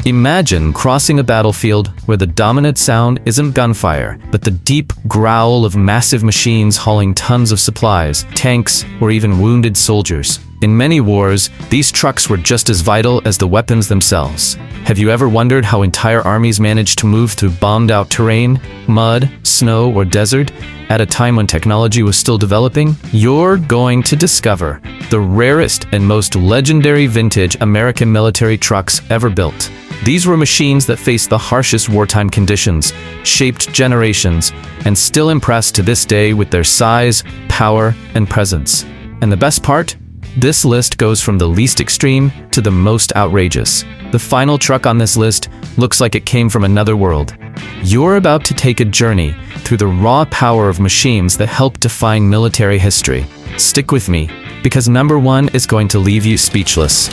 Imagine crossing a battlefield where the dominant sound isn't gunfire, but the deep growl of massive machines hauling tons of supplies, tanks, or even wounded soldiers. In many wars, these trucks were just as vital as the weapons themselves. Have you ever wondered how entire armies managed to move through bombed-out terrain, mud, snow, or desert, at a time when technology was still developing? You're going to discover the rarest and most legendary vintage American military trucks ever built. These were machines that faced the harshest wartime conditions, shaped generations, and still impress to this day with their size, power, and presence. And the best part? This list goes from the least extreme to the most outrageous. The final truck on this list looks like it came from another world. You're about to take a journey through the raw power of machines that help define military history. Stick with me, because number one is going to leave you speechless.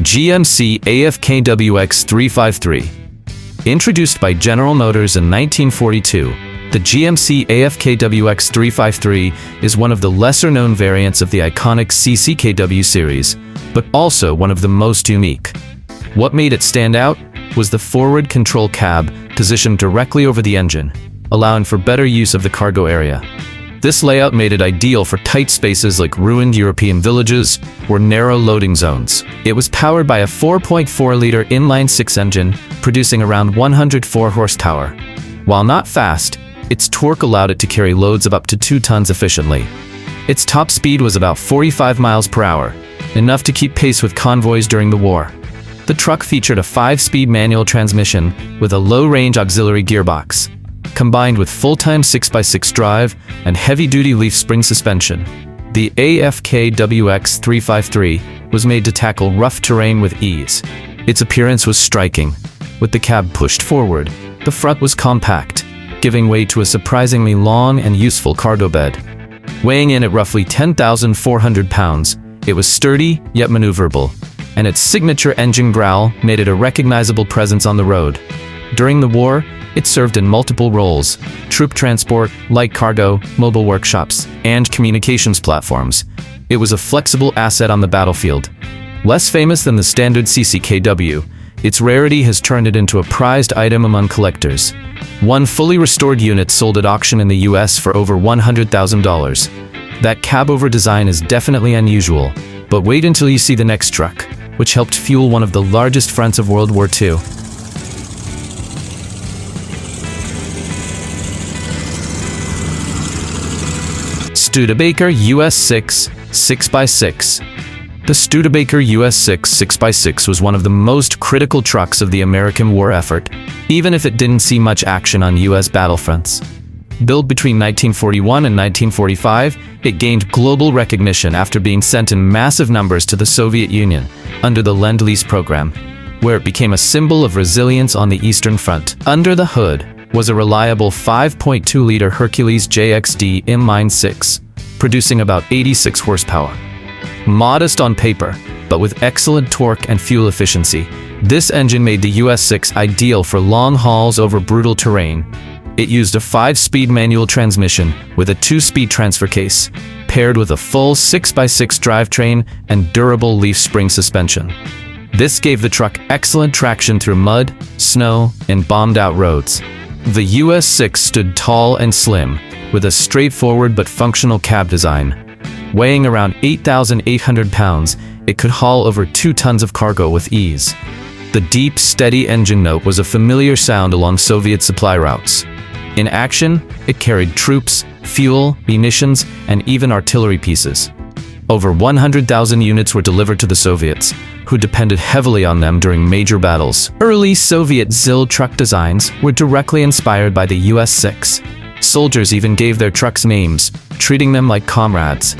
GMC AFKWx 353. Introduced by General Motors in 1942, the GMC AFKWx 353 is one of the lesser-known variants of the iconic CCKW series, but also one of the most unique. What made it stand out was the forward control cab positioned directly over the engine, allowing for better use of the cargo area. This layout made it ideal for tight spaces like ruined European villages or narrow loading zones. It was powered by a 4.4-liter inline-six engine, producing around 104 horsepower. While not fast, its torque allowed it to carry loads of up to 2 tons efficiently. Its top speed was about 45 miles per hour, enough to keep pace with convoys during the war. The truck featured a 5-speed manual transmission with a low-range auxiliary gearbox, combined with full-time 6x6 drive and heavy-duty leaf spring suspension. The AFKWx 353 was made to tackle rough terrain with ease. Its appearance was striking. With the cab pushed forward, the front was compact, giving way to a surprisingly long and useful cargo bed. Weighing in at roughly 10,400 pounds, it was sturdy yet maneuverable, and its signature engine growl made it a recognizable presence on the road. During the war, it served in multiple roles: troop transport, light cargo, mobile workshops, and communications platforms. It was a flexible asset on the battlefield. Less famous than the standard CCKW, its rarity has turned it into a prized item among collectors. One fully restored unit sold at auction in the US for over $100,000. That cab-over design is definitely unusual, but wait until you see the next truck, which helped fuel one of the largest fronts of World War II. Studebaker US6 6x6. The Studebaker US6 6x6 was one of the most critical trucks of the American war effort, even if it didn't see much action on US battlefronts. Built between 1941 and 1945, it gained global recognition after being sent in massive numbers to the Soviet Union under the Lend-Lease program, where it became a symbol of resilience on the Eastern Front. Under the hood was a reliable 5.2-liter Hercules JXD M26, producing about 86 horsepower. Modest on paper, but with excellent torque and fuel efficiency, this engine made the US6 ideal for long hauls over brutal terrain. It used a 5-speed manual transmission with a 2-speed transfer case, paired with a full 6x6 drivetrain and durable leaf spring suspension. This gave the truck excellent traction through mud, snow, and bombed-out roads. The US6 stood tall and slim, with a straightforward but functional cab design. Weighing around 8,800 pounds, it could haul over 2 tons of cargo with ease. The deep, steady engine note was a familiar sound along Soviet supply routes. In action, it carried troops, fuel, munitions, and even artillery pieces. Over 100,000 units were delivered to the Soviets, who depended heavily on them during major battles. Early Soviet ZIL truck designs were directly inspired by the US6. Soldiers even gave their trucks names, treating them like comrades.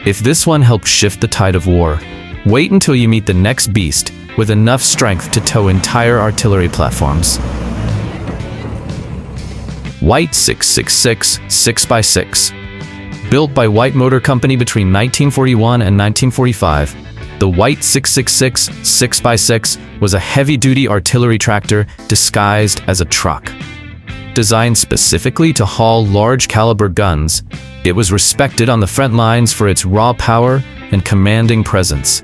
If this one helped shift the tide of war, wait until you meet the next beast with enough strength to tow entire artillery platforms. White 666 6x6. Built by White Motor Company between 1941 and 1945, the White 666 6x6 was a heavy-duty artillery tractor disguised as a truck. Designed specifically to haul large-caliber guns, it was respected on the front lines for its raw power and commanding presence.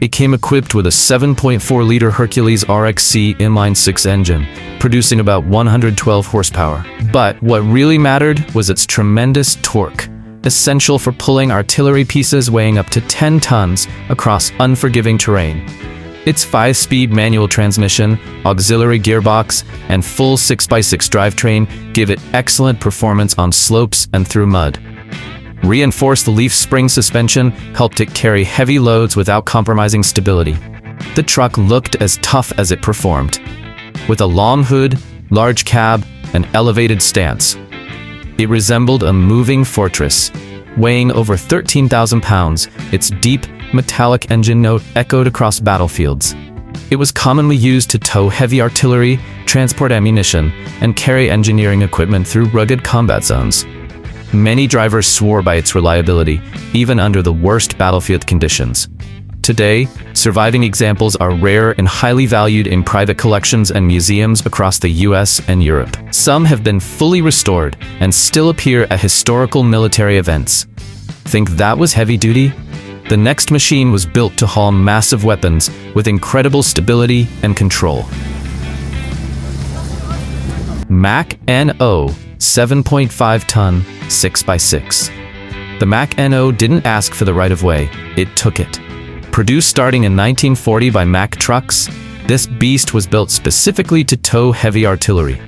It came equipped with a 7.4-liter Hercules RXC inline-6 engine, producing about 112 horsepower. But what really mattered was its tremendous torque, essential for pulling artillery pieces weighing up to 10 tons across unforgiving terrain. Its 5-speed manual transmission, auxiliary gearbox, and full 6x6 drivetrain give it excellent performance on slopes and through mud. Reinforced leaf spring suspension helped it carry heavy loads without compromising stability. The truck looked as tough as it performed. With a long hood, large cab, and elevated stance, it resembled a moving fortress. Weighing over 13,000 pounds, its deep, metallic engine note echoed across battlefields. It was commonly used to tow heavy artillery, transport ammunition, and carry engineering equipment through rugged combat zones. Many drivers swore by its reliability, even under the worst battlefield conditions. Today, surviving examples are rare and highly valued in private collections and museums across the US and Europe. Some have been fully restored and still appear at historical military events. Think that was heavy duty? The next machine was built to haul massive weapons with incredible stability and control. Mack NO 7.5-ton 6x6. The Mack NO didn't ask for the right-of-way, it took it. Produced starting in 1940 by Mack Trucks, this beast was built specifically to tow heavy artillery.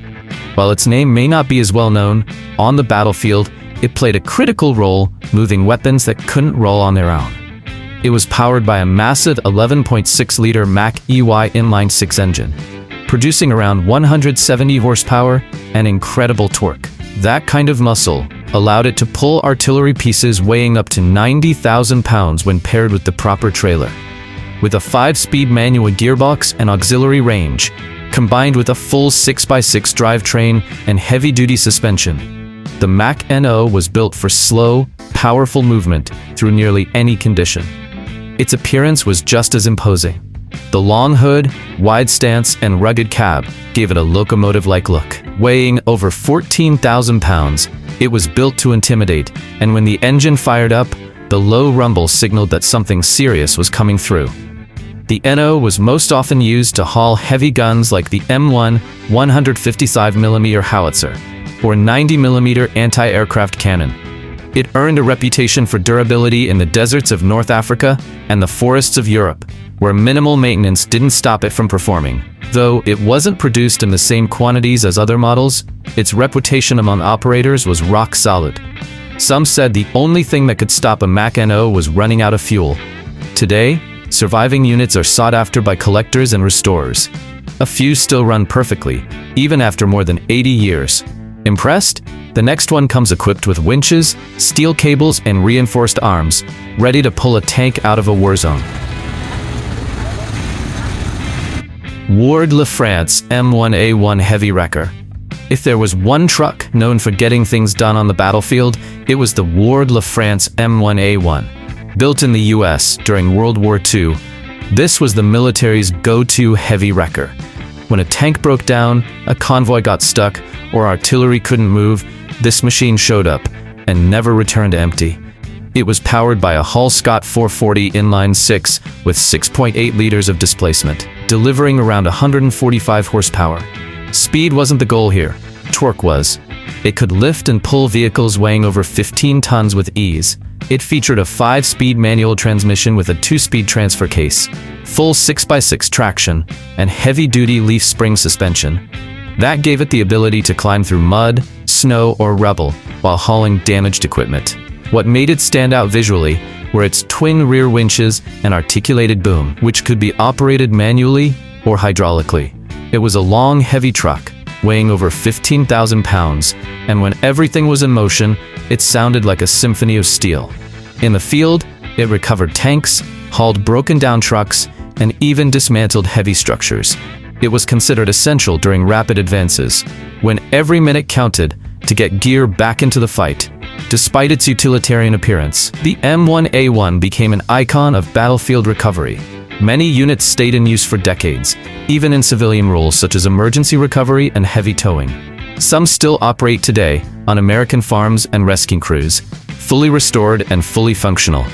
While its name may not be as well known, on the battlefield, it played a critical role moving weapons that couldn't roll on their own. It was powered by a massive 11.6-liter Mack EY inline-6 engine, producing around 170 horsepower and incredible torque. That kind of muscle allowed it to pull artillery pieces weighing up to 90,000 pounds when paired with the proper trailer. With a 5-speed manual gearbox and auxiliary range, combined with a full 6x6 drivetrain and heavy-duty suspension, the Mack NO was built for slow, powerful movement through nearly any condition. Its appearance was just as imposing. The long hood, wide stance, and rugged cab gave it a locomotive-like look. Weighing over 14,000 pounds, it was built to intimidate, and when the engine fired up, the low rumble signaled that something serious was coming through. The NO was most often used to haul heavy guns like the M1 155mm howitzer or 90mm anti-aircraft cannon. It earned a reputation for durability in the deserts of North Africa and the forests of Europe, where minimal maintenance didn't stop it from performing. Though it wasn't produced in the same quantities as other models, its reputation among operators was rock solid. Some said the only thing that could stop a Mack NO was running out of fuel. Today, surviving units are sought after by collectors and restorers. A few still run perfectly, even after more than 80 years. Impressed? The next one comes equipped with winches, steel cables, and reinforced arms, ready to pull a tank out of a war zone. Ward LaFrance M1A1 Heavy Wrecker. If there was one truck known for getting things done on the battlefield, it was the Ward LaFrance M1A1. Built in the US during World War II, this was the military's go-to heavy wrecker. When a tank broke down, a convoy got stuck, or artillery couldn't move, this machine showed up and never returned empty. It was powered by a Hull Scott 440 inline-6 with 6.8 liters of displacement, delivering around 145 horsepower. Speed wasn't the goal here, torque was. It could lift and pull vehicles weighing over 15 tons with ease. It featured a 5-speed manual transmission with a 2-speed transfer case, full 6x6 traction, and heavy-duty leaf spring suspension. That gave it the ability to climb through mud, snow, or rubble while hauling damaged equipment. What made it stand out visually were its twin rear winches and articulated boom, which could be operated manually or hydraulically. It was a long, heavy truck, weighing over 15,000 pounds, and when everything was in motion, it sounded like a symphony of steel. In the field, it recovered tanks, hauled broken-down trucks, and even dismantled heavy structures. It was considered essential during rapid advances, when every minute counted to get gear back into the fight. Despite its utilitarian appearance, the M1A1 became an icon of battlefield recovery. Many units stayed in use for decades, even in civilian roles such as emergency recovery and heavy towing. Some still operate today on American farms and rescue crews, fully restored and fully functional.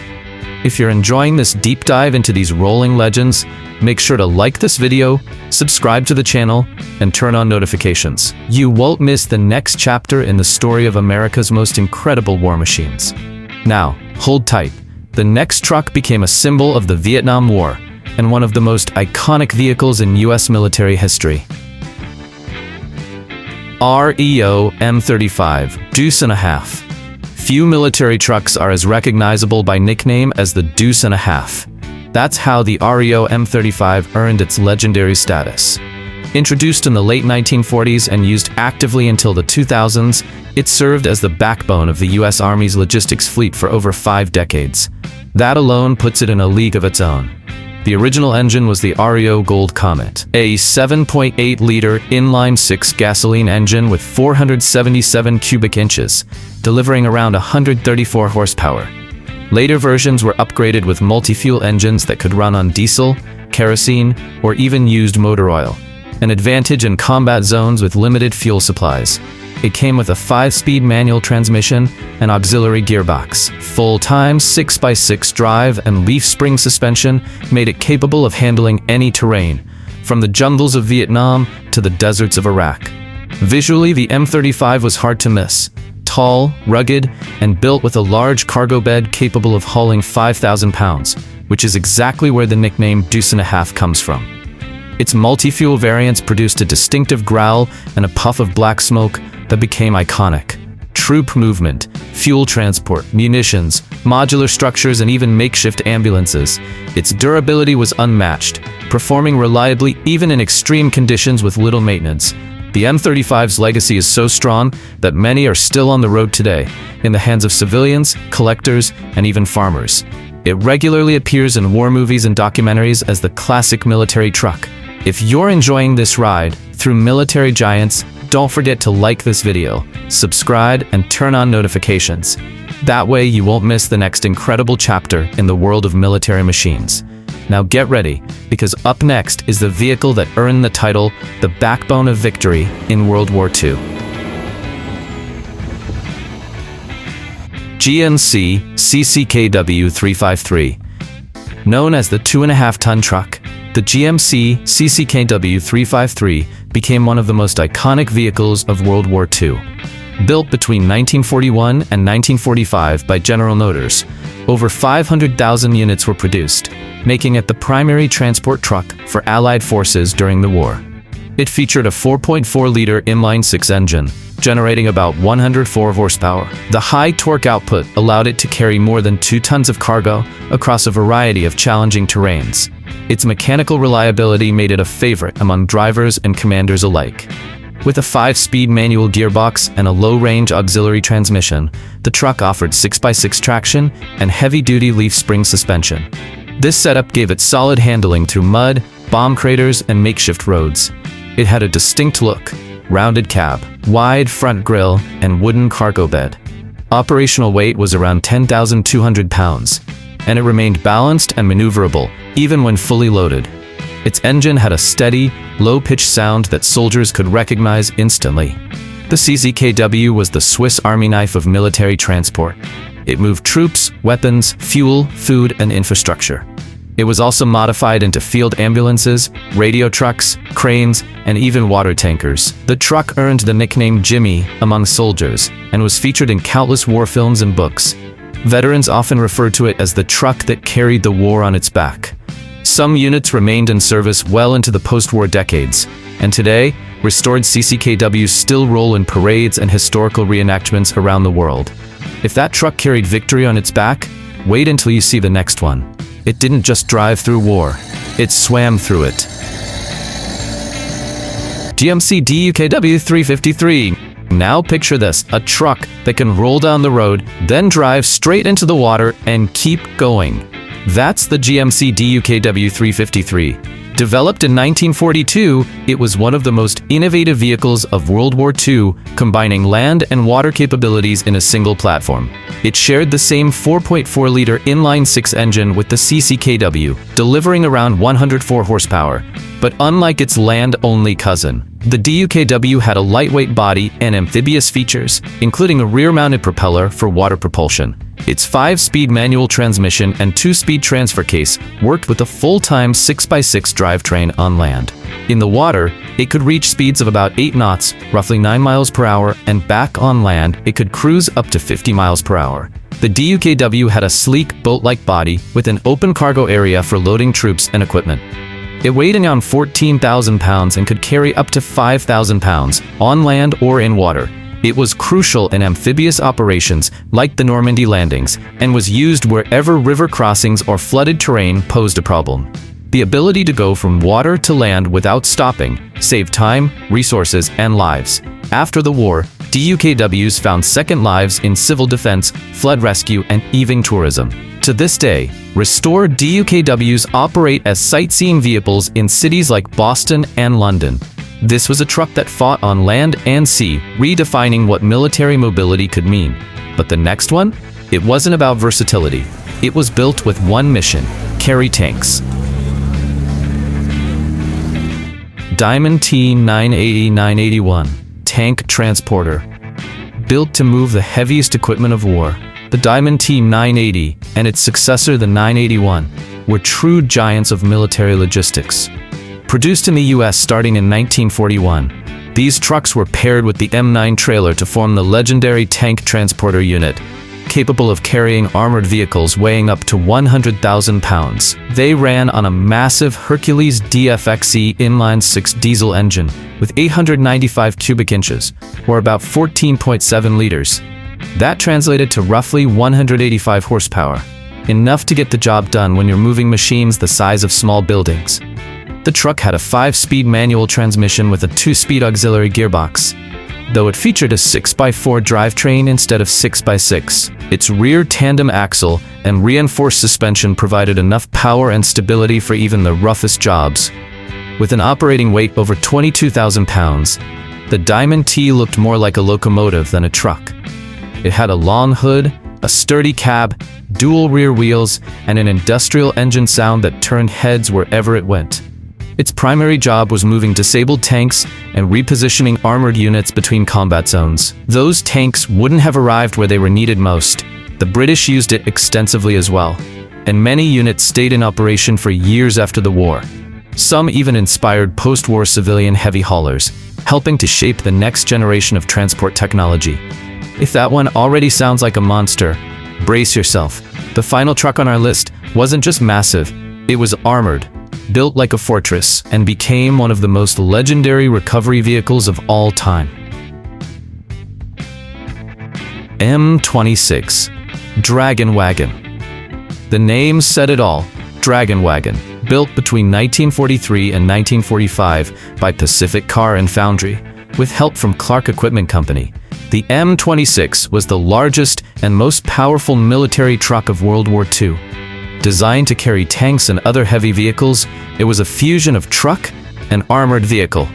If you're enjoying this deep dive into these rolling legends, make sure to like this video, subscribe to the channel, and turn on notifications. You won't miss the next chapter in the story of America's most incredible war machines. Now, hold tight. The next truck became a symbol of the Vietnam War and one of the most iconic vehicles in U.S. military history. Reo M35 Deuce and a Half. Few military trucks are as recognizable by nickname as the Deuce and a Half. That's how the Reo M35 earned its legendary status. Introduced in the late 1940s and used actively until the 2000s, it served as the backbone of the U.S. Army's logistics fleet for over 5 decades. That alone puts it in a league of its own. The original engine was the Reo Gold Comet, a 7.8-liter inline-6 gasoline engine with 477 cubic inches, delivering around 134 horsepower. Later versions were upgraded with multi-fuel engines that could run on diesel, kerosene, or even used motor oil, an advantage in combat zones with limited fuel supplies. It came with a 5-speed manual transmission and auxiliary gearbox. Full-time 6x6 drive and leaf spring suspension made it capable of handling any terrain, from the jungles of Vietnam to the deserts of Iraq. Visually, the M35 was hard to miss. Tall, rugged, and built with a large cargo bed capable of hauling 5,000 pounds, which is exactly where the nickname Deuce and a Half comes from. Its multi-fuel variants produced a distinctive growl and a puff of black smoke that became iconic. Troop movement, fuel transport, munitions, modular structures, and even makeshift ambulances. Its durability was unmatched, performing reliably even in extreme conditions with little maintenance. The M35's legacy is so strong that many are still on the road today, in the hands of civilians, collectors, and even farmers. It regularly appears in war movies and documentaries as the classic military truck. If you're enjoying this ride through military giants, don't forget to like this video, subscribe, and turn on notifications. That way you won't miss the next incredible chapter in the world of military machines. Now get ready, because up next is the vehicle that earned the title, the backbone of victory in World War II. GMC CCKW 353. Known as the 2.5-ton truck, the GMC CCKW 353 became one of the most iconic vehicles of World War II. Built between 1941 and 1945 by General Motors, over 500,000 units were produced, making it the primary transport truck for Allied forces during the war. It featured a 4.4-liter inline-6 engine, generating about 104 horsepower. The high torque output allowed it to carry more than 2 tons of cargo across a variety of challenging terrains. Its mechanical reliability made it a favorite among drivers and commanders alike. With a 5-speed manual gearbox and a low-range auxiliary transmission, the truck offered 6x6 traction and heavy-duty leaf spring suspension. This setup gave it solid handling through mud, bomb craters, and makeshift roads. It had a distinct look, rounded cab, wide front grille, and wooden cargo bed. Operational weight was around 10,200 pounds, and it remained balanced and maneuverable, even when fully loaded. Its engine had a steady, low-pitched sound that soldiers could recognize instantly. The CCKW was the Swiss Army knife of military transport. It moved troops, weapons, fuel, food, and infrastructure. It was also modified into field ambulances, radio trucks, cranes, and even water tankers. The truck earned the nickname Jimmy among soldiers and was featured in countless war films and books. Veterans often referred to it as the truck that carried the war on its back. Some units remained in service well into the post-war decades, and today, restored CCKWs still roll in parades and historical reenactments around the world. If that truck carried victory on its back, wait until you see the next one. It didn't just drive through war, it swam through it. GMC DUKW 353. Now picture this, a truck that can roll down the road, then drive straight into the water and keep going. That's the GMC DUKW 353. Developed in 1942, it was one of the most innovative vehicles of World War II, combining land and water capabilities in a single platform. It shared the same 4.4-liter inline-6 engine with the CCKW, delivering around 104 horsepower. But unlike its land-only cousin, The DUKW had a lightweight body and amphibious features, including a rear-mounted propeller for water propulsion. Its 5-speed manual transmission and 2-speed transfer case worked with a full-time 6x6 drivetrain on land. In the water, it could reach speeds of about 8 knots, roughly 9 miles per hour, and back on land, it could cruise up to 50 miles per hour. The DUKW had a sleek, boat-like body with an open cargo area for loading troops and equipment. It weighed around 14,000 pounds and could carry up to 5,000 pounds, on land or in water. It was crucial in amphibious operations like the Normandy landings, and was used wherever river crossings or flooded terrain posed a problem. The ability to go from water to land without stopping saved time, resources, and lives. After the war, DUKWs found second lives in civil defense, flood rescue, and even tourism. To this day, restored DUKWs operate as sightseeing vehicles in cities like Boston and London. This was a truck that fought on land and sea, redefining what military mobility could mean. But the next one? It wasn't about versatility. It was built with one mission: carry tanks. Diamond T980-981 Tank Transporter. Built to move the heaviest equipment of war, the Diamond T980 and its successor the 981 were true giants of military logistics. Produced in the US starting in 1941, these trucks were paired with the M9 trailer to form the legendary tank transporter unit, capable of carrying armored vehicles weighing up to 100,000 pounds. They ran on a massive Hercules DFXE inline-6 diesel engine with 895 cubic inches, or about 14.7 liters. That translated to roughly 185 horsepower, enough to get the job done when you're moving machines the size of small buildings. The truck had a 5-speed manual transmission with a 2-speed auxiliary gearbox. Though it featured a 6x4 drivetrain instead of 6x6, its rear tandem axle and reinforced suspension provided enough power and stability for even the roughest jobs. With an operating weight over 22,000 pounds, the Diamond T looked more like a locomotive than a truck. It had a long hood, a sturdy cab, dual rear wheels, and an industrial engine sound that turned heads wherever it went. Its primary job was moving disabled tanks and repositioning armored units between combat zones. Those tanks wouldn't have arrived where they were needed most. The British used it extensively as well, and many units stayed in operation for years after the war. Some even inspired post-war civilian heavy haulers, helping to shape the next generation of transport technology. If that one already sounds like a monster, brace yourself. The final truck on our list wasn't just massive, it was armored, built like a fortress, and became one of the most legendary recovery vehicles of all time. M26 Dragon Wagon. The name said it all. Dragon Wagon, built between 1943 and 1945 by Pacific Car and Foundry, with help from Clark Equipment Company. The M26 was the largest and most powerful military truck of World War II. Designed to carry tanks and other heavy vehicles, it was a fusion of truck and armored vehicle.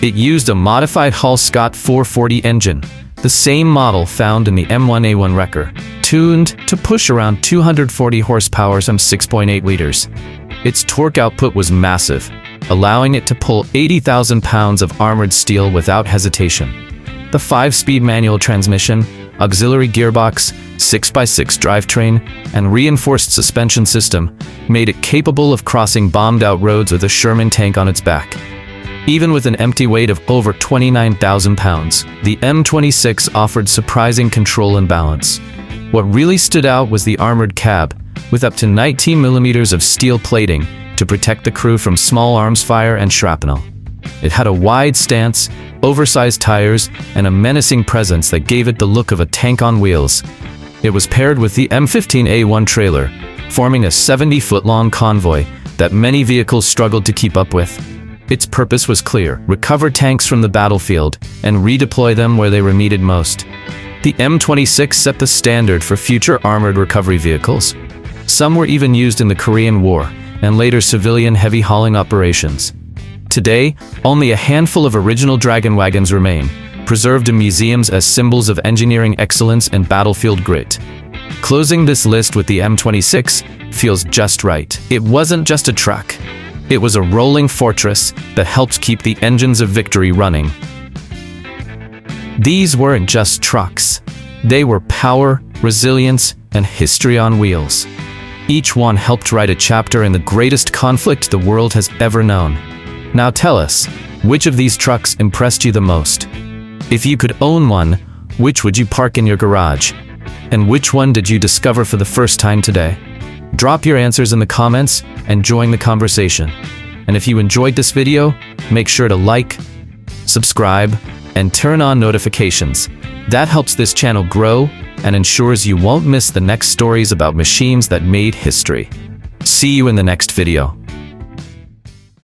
It used a modified Hall-Scott 440 engine, the same model found in the M1A1 Wrecker, tuned to push around 240 horsepower and 6.8 liters. Its torque output was massive, allowing it to pull 80,000 pounds of armored steel without hesitation. The 5-speed manual transmission, auxiliary gearbox, 6x6 drivetrain, and reinforced suspension system made it capable of crossing bombed-out roads with a Sherman tank on its back. Even with an empty weight of over 29,000 pounds, the M26 offered surprising control and balance. What really stood out was the armored cab, with up to 19 millimeters of steel plating to protect the crew from small arms fire and shrapnel. It had a wide stance, oversized tires, and a menacing presence that gave it the look of a tank on wheels. It was paired with the M15A1 trailer, forming a 70-foot-long convoy that many vehicles struggled to keep up with. Its purpose was clear: recover tanks from the battlefield and redeploy them where they were needed most. The M26 set the standard for future armored recovery vehicles. Some were even used in the Korean War and later civilian heavy hauling operations. Today, only a handful of original Dragon Wagons remain, preserved in museums as symbols of engineering excellence and battlefield grit. Closing this list with the M26 feels just right. It wasn't just a truck. It was a rolling fortress that helped keep the engines of victory running. These weren't just trucks. They were power, resilience, and history on wheels. Each one helped write a chapter in the greatest conflict the world has ever known. Now tell us, which of these trucks impressed you the most? If you could own one, which would you park in your garage? And which one did you discover for the first time today? Drop your answers in the comments and join the conversation. And if you enjoyed this video, make sure to like, subscribe, and turn on notifications. That helps this channel grow and ensures you won't miss the next stories about machines that made history. See you in the next video.